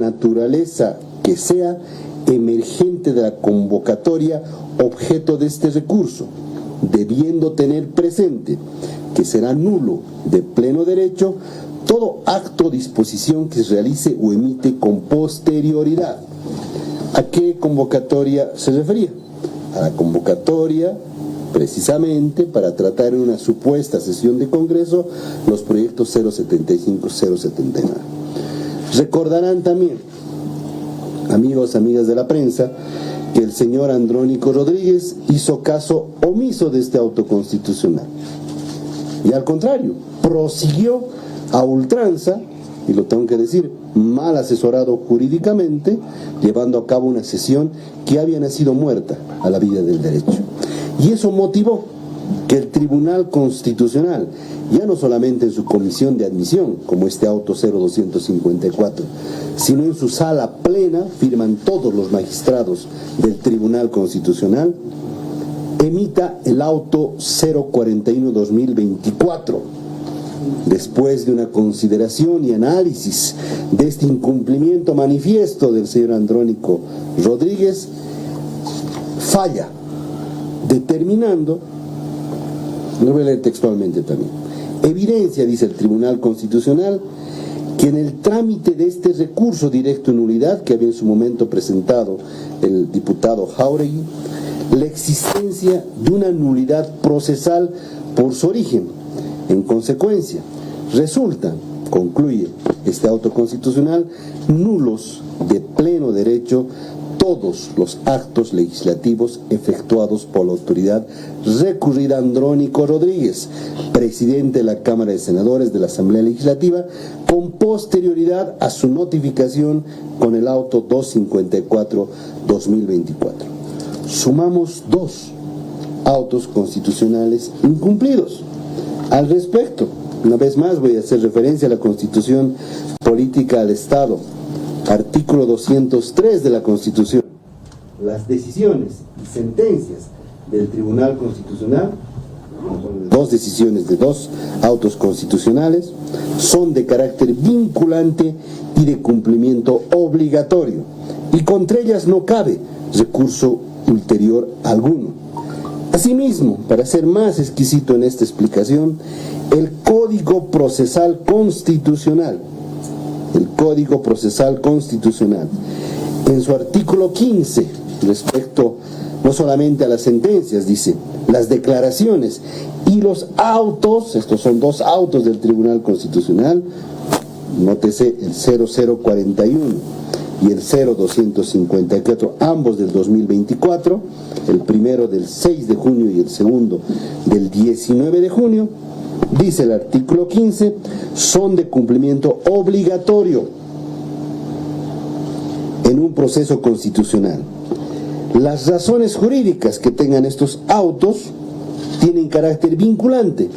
naturaleza que sea emergente de la convocatoria objeto de este recurso, debiendo tener presente que será nulo de pleno derecho todo acto o disposición que se realice o emite con posterioridad. ¿A qué convocatoria se refería? A la convocatoria precisamente para tratar en una supuesta sesión de Congreso los proyectos 075-079. Recordarán también, amigos, amigas de la prensa, que el señor Andrónico Rodríguez hizo caso omiso de este auto constitucional. Y al contrario, prosiguió a ultranza, y lo tengo que decir, mal asesorado jurídicamente, llevando a cabo una sesión que había nacido muerta a la vida del derecho. Y eso motivó que el Tribunal Constitucional, ya no solamente en su comisión de admisión, como este auto 0254, sino en su sala plena, firman todos los magistrados del Tribunal Constitucional, emita el auto 041-2024, después de una consideración y análisis de este incumplimiento manifiesto del señor Andrónico Rodríguez, falla, determinando, lo voy a leer textualmente también, evidencia, dice el Tribunal Constitucional, que en el trámite de este recurso directo en nulidad que había en su momento presentado el diputado Jáuregui, la existencia de una nulidad procesal por su origen. En consecuencia, resultan, concluye este auto constitucional, nulos de pleno derecho todos los actos legislativos efectuados por la autoridad recurrida Andrónico Rodríguez, presidente de la Cámara de Senadores de la Asamblea Legislativa, con posterioridad a su notificación con el auto 254-2024. Sumamos dos autos constitucionales incumplidos. Al respecto, una vez más voy a hacer referencia a la Constitución Política del Estado, artículo 203 de la Constitución. Las decisiones y sentencias del Tribunal Constitucional, dos decisiones de dos autos constitucionales, son de carácter vinculante y de cumplimiento obligatorio, y contra ellas no cabe recurso ulterior alguno. Asimismo, para ser más exquisito en esta explicación, el Código Procesal Constitucional, en su artículo 15, respecto no solamente a las sentencias, dice, las declaraciones y los autos, estos son dos autos del Tribunal Constitucional, nótese el 0041 y el 0254, ambos del 2024, el primero del 6 de junio y el segundo del 19 de junio, dice el artículo 15, son de cumplimiento obligatorio en un proceso constitucional. Las razones jurídicas que tengan estos autos tienen carácter vinculante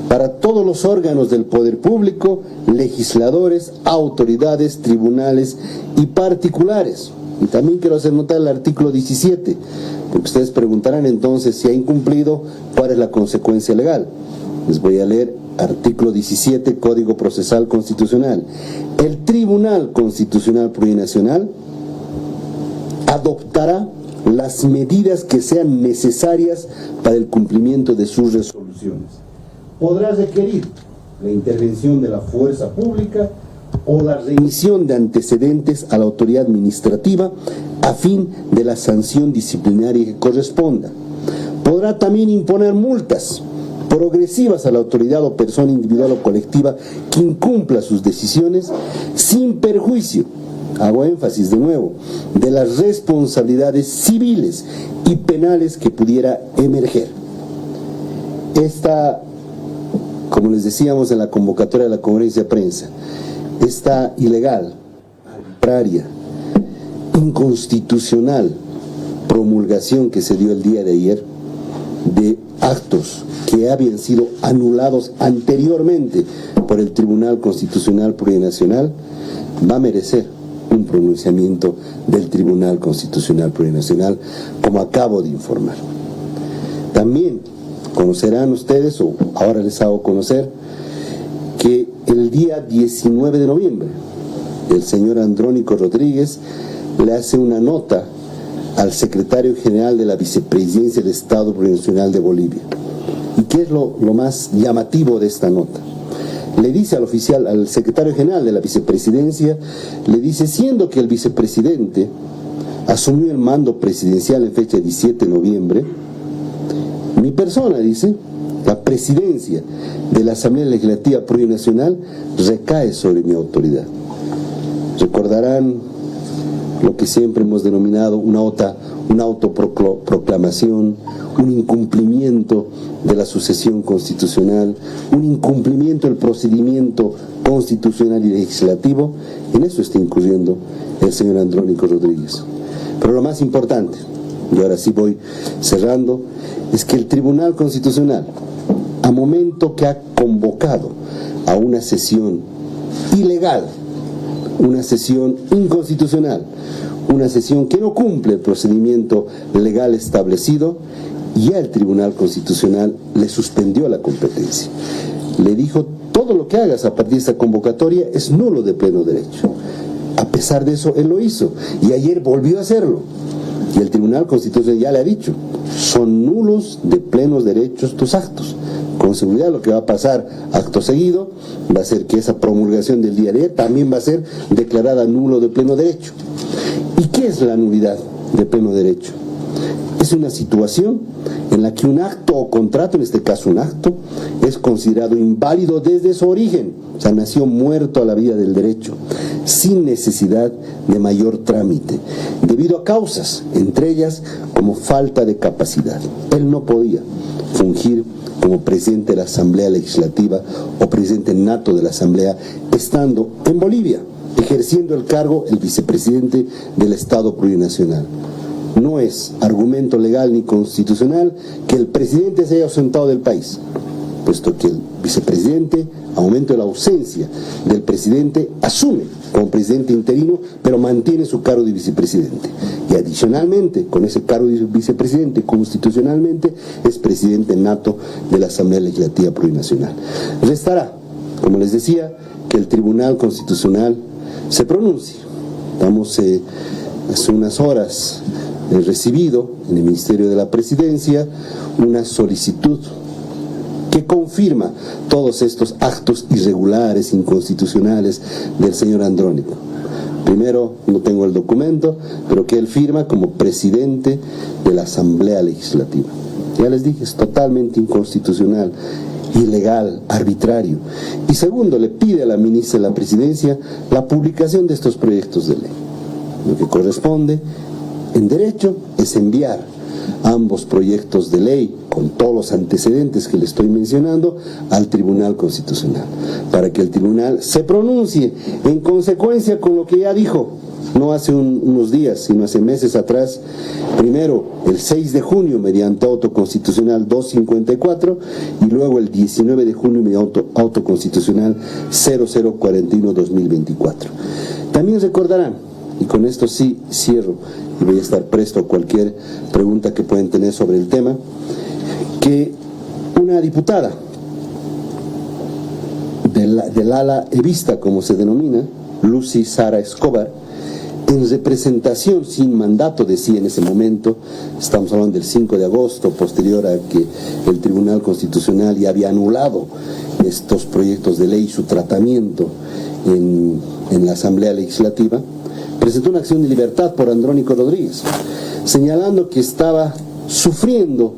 para todos los órganos del poder público, legisladores, autoridades, tribunales y particulares. Y también quiero hacer notar el artículo 17, porque ustedes preguntarán entonces si ha incumplido, ¿cuál es la consecuencia legal? Les voy a leer artículo 17, Código Procesal Constitucional. El Tribunal Constitucional Plurinacional adoptará las medidas que sean necesarias para el cumplimiento de sus resoluciones. Podrá requerir la intervención de la fuerza pública o la remisión de antecedentes a la autoridad administrativa a fin de la sanción disciplinaria que corresponda. Podrá también imponer multas progresivas a la autoridad o persona individual o colectiva que incumpla sus decisiones sin perjuicio, hago énfasis de nuevo, de las responsabilidades civiles y penales que pudiera emerger. Esta, como les decíamos en la convocatoria de la conferencia de prensa, esta ilegal, arbitraria, inconstitucional promulgación que se dio el día de ayer de actos que habían sido anulados anteriormente por el Tribunal Constitucional Plurinacional, va a merecer un pronunciamiento del Tribunal Constitucional Plurinacional, como acabo de informar. También conocerán ustedes, o ahora les hago conocer, que el día 19 de noviembre el señor Andrónico Rodríguez le hace una nota al secretario general de la Vicepresidencia del Estado Plurinacional de Bolivia. ¿Y qué es lo más llamativo de esta nota? Le dice al oficial, al secretario general de la Vicepresidencia, le dice, siendo que el vicepresidente asumió el mando presidencial en fecha de 17 de noviembre, mi persona, dice, la presidencia de la Asamblea Legislativa Plurinacional recae sobre mi autoridad. Recordarán lo que siempre hemos denominado una autoproclamación, un incumplimiento de la sucesión constitucional, un incumplimiento del procedimiento constitucional y legislativo. En eso está incurriendo el señor Andrónico Rodríguez. Pero lo más importante, y ahora sí voy cerrando, es que el Tribunal Constitucional, a momento que ha convocado a una sesión ilegal, una sesión inconstitucional, una sesión que no cumple el procedimiento legal establecido, ya el Tribunal Constitucional le suspendió la competencia. Le dijo, todo lo que hagas a partir de esta convocatoria es nulo de pleno derecho. A pesar de eso, él lo hizo, y ayer volvió a hacerlo. Y el Tribunal Constitucional ya le ha dicho, son nulos de plenos derechos tus actos. Con seguridad lo que va a pasar acto seguido va a ser que esa promulgación del día de ayer también va a ser declarada nulo de pleno derecho. ¿Y qué es la nulidad de pleno derecho? Es una situación en la que un acto o contrato, en este caso un acto, es considerado inválido desde su origen, o sea, nació muerto a la vida del derecho, sin necesidad de mayor trámite, debido a causas, entre ellas como falta de capacidad. Él no podía fungir como presidente de la Asamblea Legislativa o presidente nato de la Asamblea, estando en Bolivia, ejerciendo el cargo el vicepresidente del Estado Plurinacional. No es argumento legal ni constitucional que el presidente se haya ausentado del país, puesto que el vicepresidente, a momento de la ausencia del presidente, asume como presidente interino, pero mantiene su cargo de vicepresidente. Y adicionalmente, con ese cargo de vicepresidente, constitucionalmente, es presidente nato de la Asamblea Legislativa Plurinacional. Restará, como les decía, que el Tribunal Constitucional se pronuncie. Estamos hace unas horas recibido en el Ministerio de la Presidencia una solicitud que confirma todos estos actos irregulares, inconstitucionales del señor Andrónico. Primero, no tengo el documento, pero que él firma como presidente de la Asamblea Legislativa. Ya les dije, es totalmente inconstitucional, ilegal, arbitrario. Y segundo, le pide a la ministra de la Presidencia la publicación de estos proyectos de ley. Lo que corresponde en derecho es enviar ambos proyectos de ley con todos los antecedentes que le estoy mencionando al Tribunal Constitucional, para que el Tribunal se pronuncie en consecuencia con lo que ya dijo, no hace unos días, sino hace meses atrás, primero el 6 de junio mediante auto constitucional 254 y luego el 19 de junio mediante auto constitucional 0041-2024. También recordarán, y con esto sí cierro y voy a estar presto a cualquier pregunta que puedan tener sobre el tema, que una diputada del ala evista, como se denomina, Lucy Sara Escobar, en representación sin mandato, decía en ese momento, estamos hablando del 5 de agosto, posterior a que el Tribunal Constitucional ya había anulado estos proyectos de ley y su tratamiento en la Asamblea Legislativa, presentó una acción de libertad por Andrónico Rodríguez, señalando que estaba sufriendo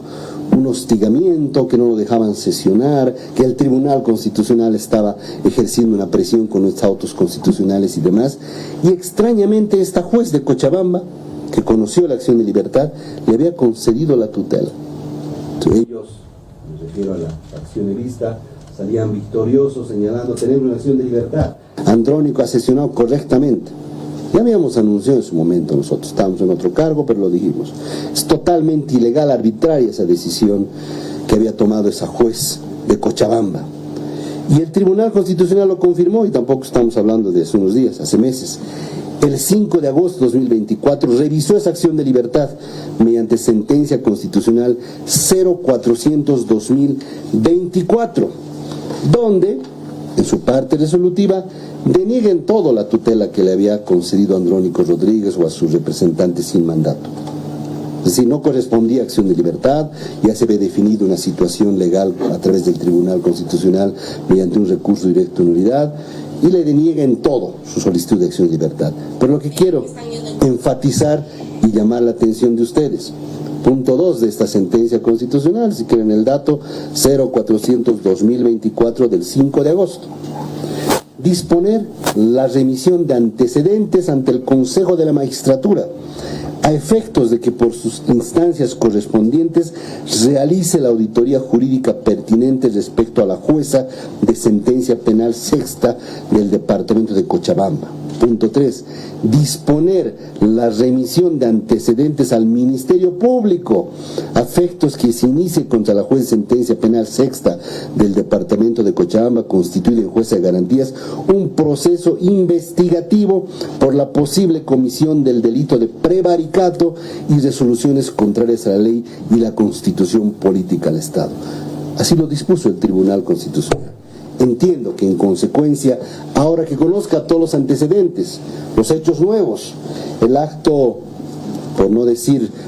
un hostigamiento, que no lo dejaban sesionar, que el Tribunal Constitucional estaba ejerciendo una presión con los autos constitucionales y demás. Y extrañamente esta juez de Cochabamba, que conoció la acción de libertad, le había concedido la tutela. Entonces, ellos, me refiero a la acción evista, salían victoriosos señalando: tenemos una acción de libertad, Andrónico ha sesionado correctamente. Ya habíamos anunciado en su momento, nosotros estábamos en otro cargo, pero lo dijimos. Es totalmente ilegal, arbitraria esa decisión que había tomado esa juez de Cochabamba. Y el Tribunal Constitucional lo confirmó, y tampoco estamos hablando de hace unos días, hace meses. El 5 de agosto de 2024 revisó esa acción de libertad mediante sentencia constitucional 0400-2024, donde, en su parte resolutiva, denieguen todo la tutela que le había concedido Andrónico Rodríguez o a sus representantes sin mandato. Es decir, no correspondía a acción de libertad, ya se ve definido una situación legal a través del Tribunal Constitucional mediante un recurso directo de nulidad, y le denieguen todo su solicitud de acción de libertad. Pero lo que quiero enfatizar y llamar la atención de ustedes, punto 2 de esta sentencia constitucional, si quieren el dato, 0400-2024 del 5 de agosto. Disponer la remisión de antecedentes ante el Consejo de la Magistratura, a efectos de que por sus instancias correspondientes realice la auditoría jurídica pertinente respecto a la jueza de sentencia penal sexta del departamento de Cochabamba. Punto 3. Disponer la remisión de antecedentes al Ministerio Público, a efectos que se inicie contra la juez de sentencia penal sexta del departamento de Cochabamba, constituida en jueza de garantías, un proceso investigativo por la posible comisión del delito de prevaricato y resoluciones contrarias a la ley y la Constitución política del Estado. Así lo dispuso el Tribunal Constitucional. Entiendo que en consecuencia, ahora que conozca todos los antecedentes, los hechos nuevos, el acto,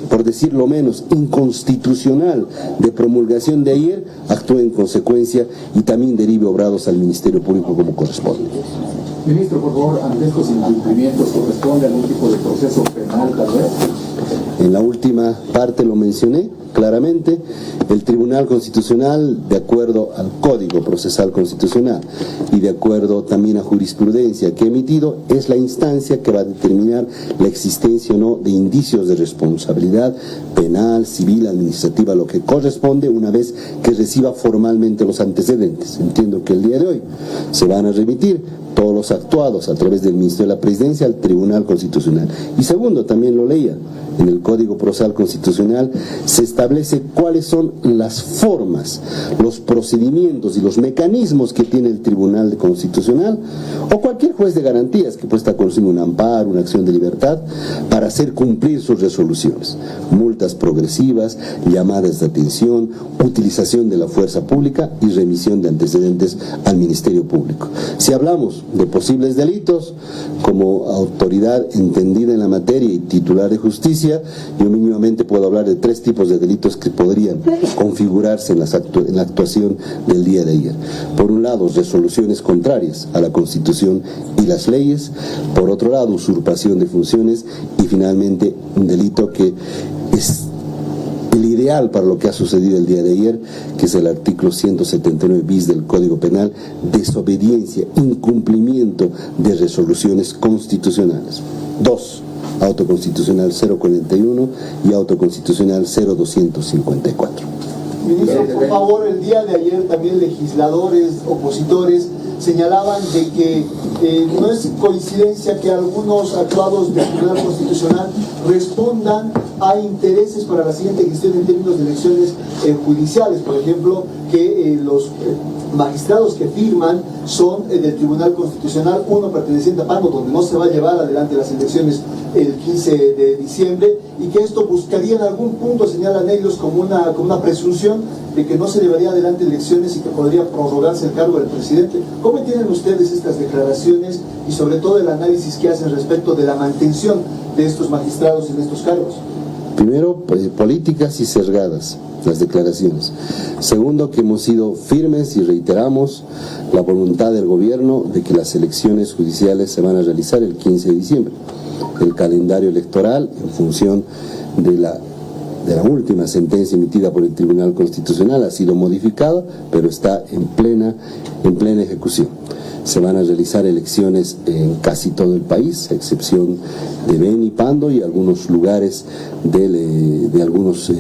por decirlo menos, inconstitucional de promulgación de ayer, actúe en consecuencia y también derive obrados al Ministerio Público como corresponde. Ministro, por favor, ante estos incumplimientos, ¿corresponde algún tipo de proceso penal tal vez? En la última parte lo mencioné claramente. El Tribunal Constitucional, de acuerdo al Código Procesal Constitucional y de acuerdo también a jurisprudencia que ha emitido, es la instancia que va a determinar la existencia o no de indicios de responsabilidad penal, civil, administrativa, lo que corresponde una vez que reciba formalmente los antecedentes. Entiendo que el día de hoy se van a remitir todos los actuados a través del Ministerio de la Presidencia al Tribunal Constitucional. Y segundo, también lo leía, en el Código Procesal Constitucional se establece cuáles son las formas, los procedimientos y los mecanismos que tiene el Tribunal Constitucional o cualquier juez de garantías que pueda estar conociendo un amparo, una acción de libertad, para hacer cumplir sus resoluciones. Multas progresivas, llamadas de atención, utilización de la fuerza pública y remisión de antecedentes al Ministerio Público. Si hablamos de posibles delitos, como autoridad entendida en la materia y titular de justicia, yo mínimamente puedo hablar de 3 tipos de delitos que podrían configurarse en la actuación del día de ayer. Por un lado, resoluciones contrarias a la Constitución y las leyes. Por otro lado, usurpación de funciones. Y finalmente, un delito que es el ideal para lo que ha sucedido el día de ayer, que es el artículo 179 bis del Código Penal, desobediencia, incumplimiento de resoluciones constitucionales. 2. Autoconstitucional 041 y Autoconstitucional 0254. Ministro, por favor, el día de ayer también legisladores, opositores, señalaban de que no es coincidencia que algunos actuados del Tribunal Constitucional respondan a intereses para la siguiente gestión en términos de elecciones judiciales. Por ejemplo, que los magistrados que firman son del Tribunal Constitucional, uno perteneciente a Pando, donde no se va a llevar adelante las elecciones el 15 de diciembre, y que esto buscaría en algún punto, señalan ellos, como una presunción de que no se llevaría adelante elecciones y que podría prorrogarse el cargo del presidente. ¿Cómo entienden ustedes estas declaraciones y sobre todo el análisis que hacen respecto de la mantención de estos magistrados en estos cargos? Primero, políticas y sesgadas las declaraciones. Segundo, que hemos sido firmes y reiteramos la voluntad del gobierno de que las elecciones judiciales se van a realizar el 15 de diciembre. El calendario electoral, en función de la última sentencia emitida por el Tribunal Constitucional, ha sido modificado, pero está en plena ejecución. Se van a realizar elecciones en casi todo el país, a excepción de Beni, Pando y algunos lugares de algunos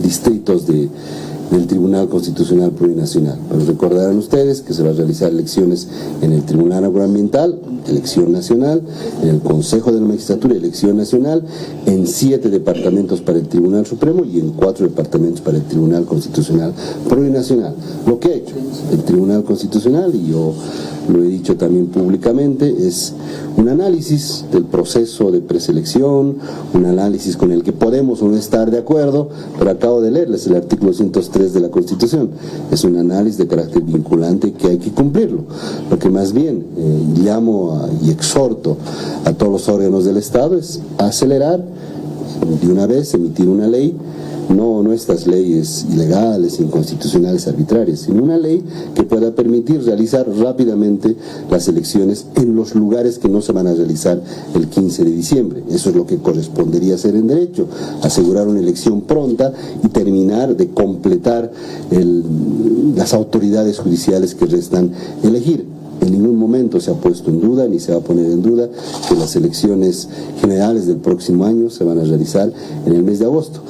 distritos del Tribunal Constitucional Plurinacional. Pero recordarán ustedes que se van a realizar elecciones en el Tribunal Agroambiental, elección nacional, en el Consejo de la Magistratura, elección nacional, en 7 departamentos para el Tribunal Supremo y en 4 departamentos para el Tribunal Constitucional Plurinacional. Lo que ha hecho el Tribunal Constitucional, y yo lo he dicho también públicamente, es un análisis del proceso de preselección, un análisis con el que podemos o no estar de acuerdo, pero acabo de leerles el artículo 103 3 de la Constitución. Es un análisis de carácter vinculante que hay que cumplirlo. Lo que más bien llamo y exhorto a todos los órganos del Estado es acelerar de una vez, emitir una ley, no estas leyes ilegales, inconstitucionales, arbitrarias, sino una ley que pueda permitir realizar rápidamente las elecciones en los lugares que no se van a realizar el 15 de diciembre. Eso es lo que correspondería hacer en derecho, asegurar una elección pronta y terminar de completar las autoridades judiciales que restan elegir. En ningún momento se ha puesto en duda, ni se va a poner en duda, que las elecciones generales del próximo año se van a realizar en el mes de agosto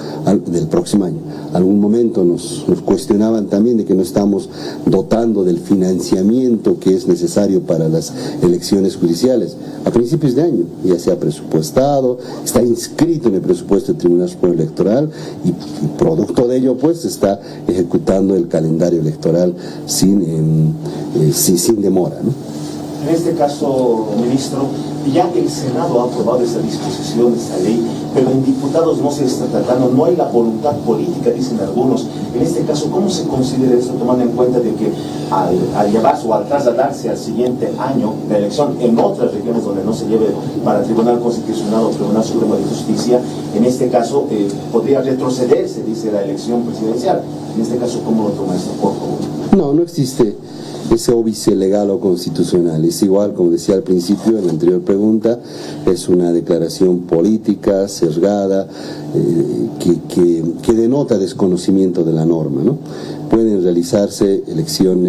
del próximo año. Algún momento nos cuestionaban también de que no estamos dotando del financiamiento que es necesario para las elecciones judiciales. A principios de año ya se ha presupuestado, está inscrito en el presupuesto del Tribunal Supremo Electoral y producto de ello pues se está ejecutando el calendario electoral sin demora, ¿no? En este caso, ministro, ya el Senado ha aprobado esa disposición, esa ley, pero en diputados no se está tratando, no hay la voluntad política, dicen algunos. En este caso, ¿cómo se considera esto, tomando en cuenta de que al llevarse o al trasladarse al siguiente año de elección en otras regiones donde no se lleve para Tribunal Constitucional o Tribunal Supremo de Justicia, en este caso podría retrocederse, dice la elección presidencial? En este caso, ¿cómo lo toma esto, por favor? No existe ese óbice legal o constitucional. Es igual, como decía al principio en la anterior pregunta, es una declaración política, sesgada, que denota desconocimiento de la norma, ¿no? Pueden realizarse elección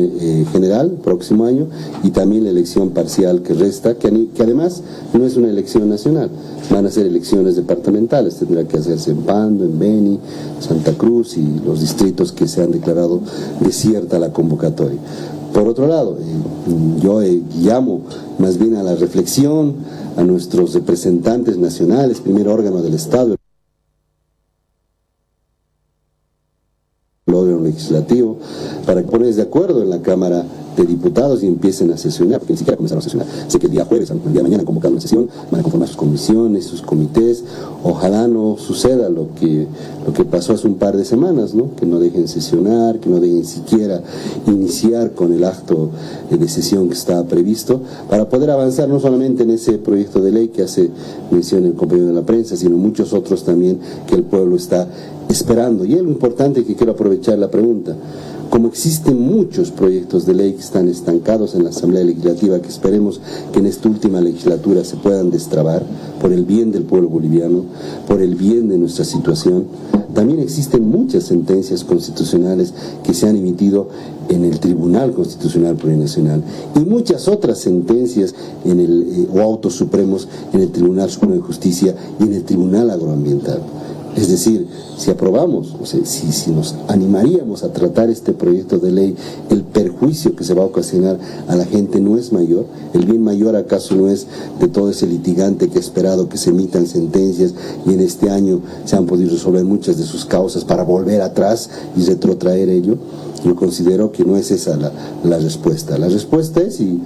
general próximo año y también la elección parcial que resta, que además no es una elección nacional, van a ser elecciones departamentales, tendrá que hacerse en Pando, en Beni, Santa Cruz y los distritos que se han declarado desierta la convocatoria. Por otro lado, yo llamo más bien a la reflexión a nuestros representantes nacionales, primer órgano del Estado, el órgano legislativo, para que ponerse de acuerdo en la Cámara de Diputados y empiecen a sesionar, porque ni siquiera comenzaron a sesionar. Sé que el día jueves, el día de mañana, han convocado una sesión, van a conformar sus comisiones, sus comités. Ojalá no suceda lo que pasó hace un par de semanas, ¿no? Que no dejen sesionar, que no dejen siquiera iniciar con el acto de sesión que estaba previsto, para poder avanzar no solamente en ese proyecto de ley que hace mención el compañero de la prensa, sino muchos otros también que el pueblo está esperando. Y es lo importante que quiero aprovechar la pregunta. Como existen muchos proyectos de ley que están estancados en la Asamblea Legislativa, que esperemos que en esta última legislatura se puedan destrabar por el bien del pueblo boliviano, por el bien de nuestra situación, también existen muchas sentencias constitucionales que se han emitido en el Tribunal Constitucional Plurinacional y muchas otras sentencias o autos supremos en el Tribunal Supremo de Justicia y en el Tribunal Agroambiental. Es decir, si aprobamos, o sea, si nos animaríamos a tratar este proyecto de ley, el perjuicio que se va a ocasionar a la gente no es mayor. ¿El bien mayor acaso no es de todo ese litigante que ha esperado que se emitan sentencias y en este año se han podido resolver muchas de sus causas para volver atrás y retrotraer ello? Yo considero que no es esa la respuesta. La respuesta es, y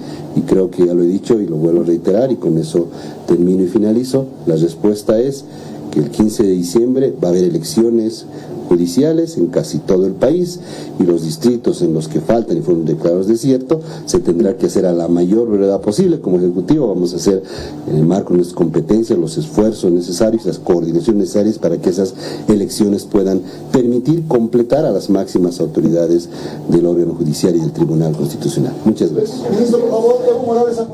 creo que ya lo he dicho y lo vuelvo a reiterar y con eso termino y finalizo, la respuesta es que el 15 de diciembre va a haber elecciones judiciales en casi todo el país y los distritos en los que faltan y fueron declarados desierto se tendrá que hacer a la mayor brevedad posible. Como Ejecutivo vamos a hacer en el marco de nuestras competencias los esfuerzos necesarios, las coordinaciones necesarias para que esas elecciones puedan permitir completar a las máximas autoridades del órgano judicial y del Tribunal Constitucional. Muchas gracias. Ministro, por favor, Evo Morales ha